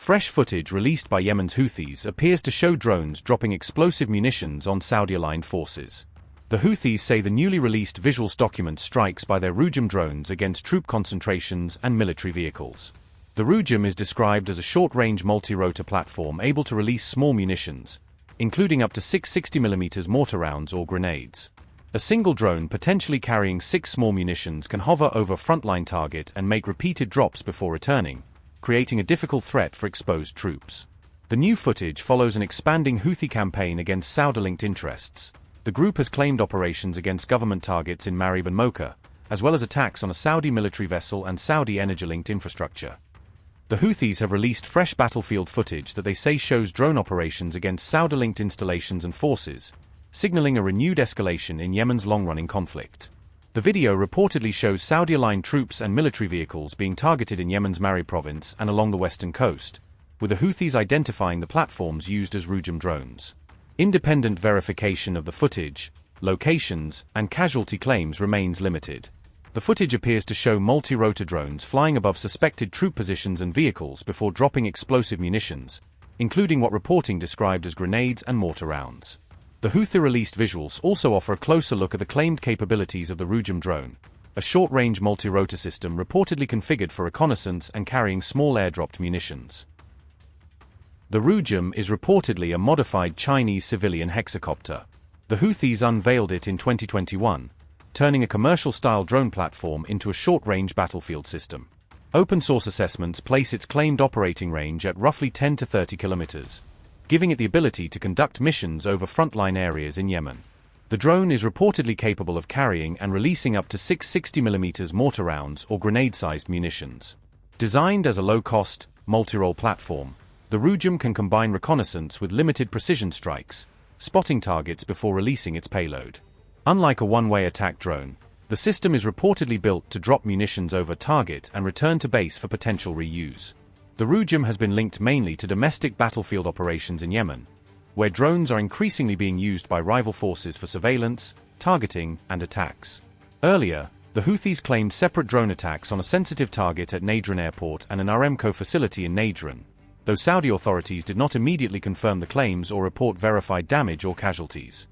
Fresh footage released by Yemen's Houthis appears to show drones dropping explosive munitions on Saudi-aligned forces. The Houthis say the newly released visuals document strikes by their Rujum drones against troop concentrations and military vehicles. The Rujum is described as a short-range multirotor platform able to release small munitions, including up to 6 60mm mortar rounds or grenades. A single drone potentially carrying 6 small munitions can hover over a frontline target and make repeated drops before returning, creating a difficult threat for exposed troops. The new footage follows an expanding Houthi campaign against Saudi-linked interests. The group has claimed operations against government targets in Marib and Mocha, as well as attacks on a Saudi military vessel and Saudi energy-linked infrastructure. The Houthis have released fresh battlefield footage that they say shows drone operations against Saudi-linked installations and forces, signaling a renewed escalation in Yemen's long-running conflict. The video reportedly shows Saudi-aligned troops and military vehicles being targeted in Yemen's Marib province and along the western coast, with the Houthis identifying the platforms used as Rujum drones. Independent verification of the footage, locations, and casualty claims remains limited. The footage appears to show multirotor drones flying above suspected troop positions and vehicles before dropping explosive munitions, including what reporting described as grenades and mortar rounds. The Houthi-released visuals also offer a closer look at the claimed capabilities of the Rujum drone, a short-range multirotor system reportedly configured for reconnaissance and carrying small airdropped munitions. The Rujum is reportedly a modified Chinese civilian hexacopter. The Houthis unveiled it in 2021, turning a commercial-style drone platform into a short-range battlefield system. Open-source assessments place its claimed operating range at roughly 10 to 30 kilometers, giving it the ability to conduct missions over frontline areas in Yemen. The drone is reportedly capable of carrying and releasing up to 6 60mm mortar rounds or grenade-sized munitions. Designed as a low-cost, multi-role platform, the Rujum can combine reconnaissance with limited precision strikes, spotting targets before releasing its payload. Unlike a one-way attack drone, the system is reportedly built to drop munitions over target and return to base for potential reuse. The Rujum has been linked mainly to domestic battlefield operations in Yemen, where drones are increasingly being used by rival forces for surveillance, targeting, and attacks. Earlier, the Houthis claimed separate drone attacks on a sensitive target at Najran airport and an Aramco facility in Najran, though Saudi authorities did not immediately confirm the claims or report verified damage or casualties.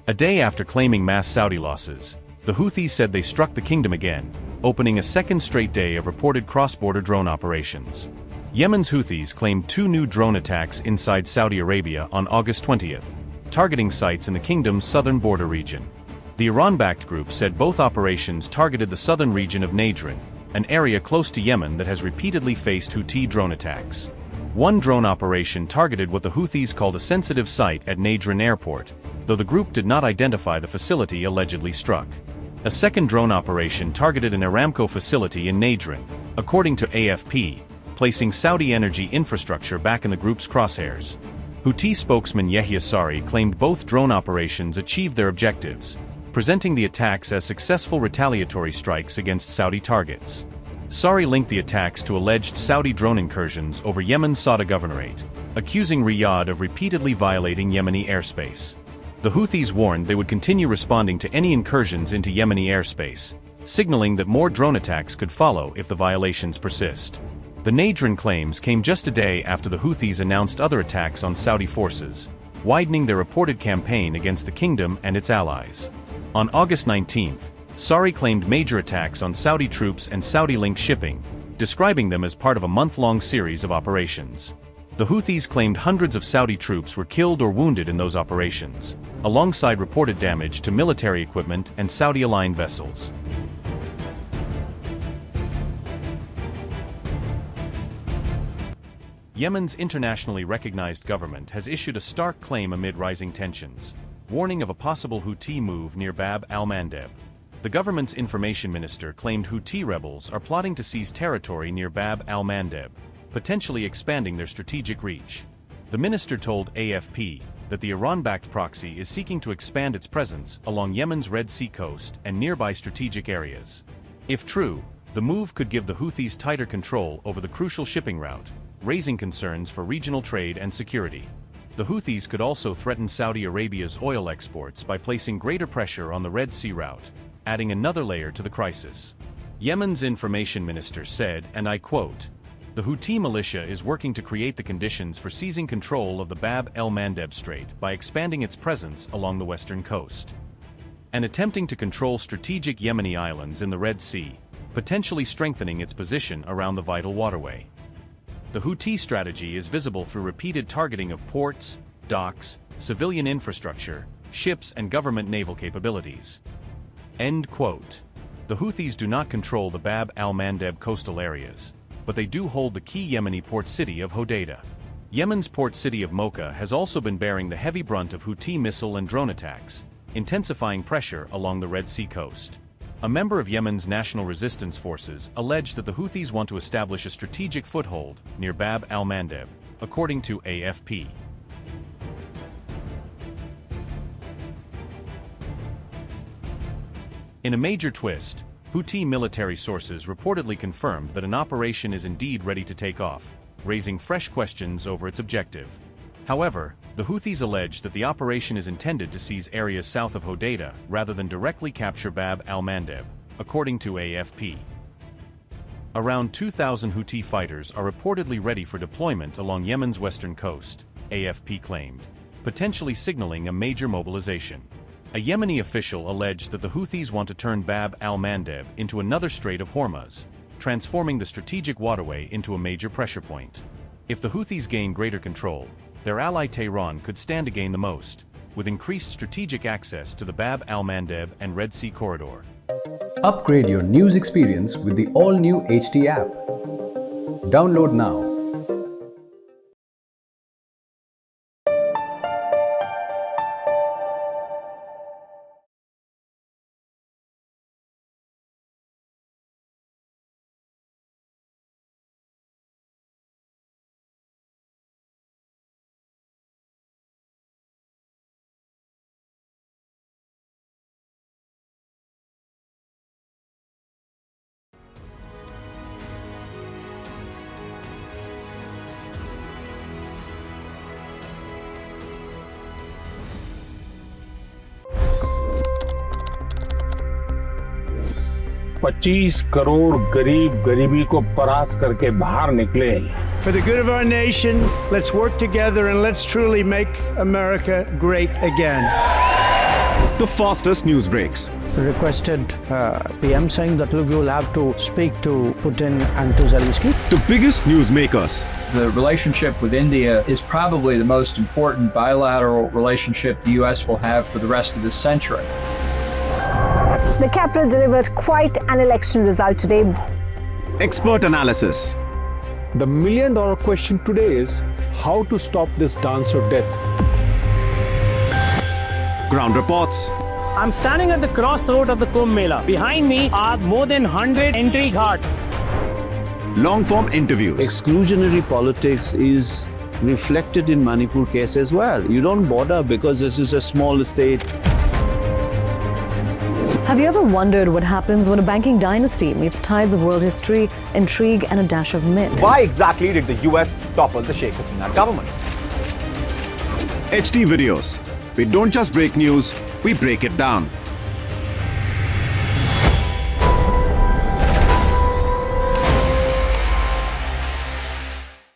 A day after claiming mass Saudi losses, the Houthis said they struck the kingdom again, opening a second straight day of reported cross-border drone operations. Yemen's Houthis claimed 2 new drone attacks inside Saudi Arabia on August 20th, targeting sites in the kingdom's southern border region. The Iran-backed group said both operations targeted the southern region of Najran, an area close to Yemen that has repeatedly faced Houthi drone attacks. One drone operation targeted what the Houthis called a sensitive site at Najran airport, though the group did not identify the facility allegedly struck. A second drone operation targeted an Aramco facility in Najran, according to AFP, placing Saudi energy infrastructure back in the group's crosshairs. Houthi spokesman Yahya Sari claimed both drone operations achieved their objectives, presenting the attacks as successful retaliatory strikes against Saudi targets. Sari linked the attacks to alleged Saudi drone incursions over Yemen's Sada governorate, accusing Riyadh of repeatedly violating Yemeni airspace. The Houthis warned they would continue responding to any incursions into Yemeni airspace, signaling that more drone attacks could follow if the violations persist. The Najran claims came just a day after the Houthis announced other attacks on Saudi forces, widening their reported campaign against the kingdom and its allies. On August 19th, Sari claimed major attacks on Saudi troops and Saudi-linked shipping, describing them as part of a month-long series of operations. The Houthis claimed hundreds of Saudi troops were killed or wounded in those operations, alongside reported damage to military equipment and Saudi-aligned vessels. Yemen's internationally recognized government has issued a stark claim amid rising tensions, warning of a possible Houthi move near Bab al-Mandeb. The government's information minister claimed Houthi rebels are plotting to seize territory near Bab al-Mandeb, potentially expanding their strategic reach. The minister told AFP that the Iran-backed proxy is seeking to expand its presence along Yemen's Red Sea coast and nearby strategic areas. If true, the move could give the Houthis tighter control over the crucial shipping route, raising concerns for regional trade and security. The Houthis could also threaten Saudi Arabia's oil exports by placing greater pressure on the Red Sea route, adding another layer to the crisis. Yemen's information minister said, and I quote, The Houthi militia is working to create the conditions for seizing control of the Bab el-Mandeb Strait by expanding its presence along the western coast and attempting to control strategic Yemeni islands in the Red Sea, potentially strengthening its position around the vital waterway. The Houthi strategy is visible through repeated targeting of ports, docks, civilian infrastructure, ships and government naval capabilities. End quote. The Houthis do not control the Bab al-Mandeb coastal areas, but they do hold the key Yemeni port city of Hodeidah. Yemen's port city of Mocha has also been bearing the heavy brunt of Houthi missile and drone attacks, intensifying pressure along the Red Sea coast. A member of Yemen's national resistance forces alleged that the Houthis want to establish a strategic foothold near Bab al-Mandeb, according to AFP. In a major twist, Houthi military sources reportedly confirmed that an operation is indeed ready to take off, raising fresh questions over its objective. However, the Houthis allege that the operation is intended to seize areas south of Hodeidah rather than directly capture Bab al-Mandeb, according to AFP. Around 2,000 Houthi fighters are reportedly ready for deployment along Yemen's western coast, AFP claimed, potentially signaling a major mobilization. A Yemeni official alleged that the Houthis want to turn Bab al-Mandeb into another Strait of Hormuz, transforming the strategic waterway into a major pressure point. If the Houthis gain greater control, their ally Tehran could stand to gain the most, with increased strategic access to the Bab al-Mandeb and Red Sea corridor. Upgrade your news experience with the all-new HT app. Download now. $25 crore गरीब गरीबी को परास्त करके बाहर निकले। For the good of our nation, let's work together and let's truly make America great again. The fastest news breaks. Requested PM saying that look, you'll have to speak to Putin and to Zelensky. The biggest newsmakers. The relationship with India is probably the most important bilateral relationship the U.S. will have for the rest of this century. The capital delivered quite an election result today. Expert analysis. The million-dollar question today is how to stop this dance of death. Ground reports. I'm standing at the crossroad of the Kumbh Mela. Behind me are more than 100 entry ghats. Long-form interviews. Exclusionary politics is reflected in Manipur case as well. You don't bother because this is a small state. Have you ever wondered what happens when a banking dynasty meets tides of world history, intrigue, and a dash of myth? Why exactly did the US topple the Sheikh Hasina government? HT videos. We don't just break news, we break it down.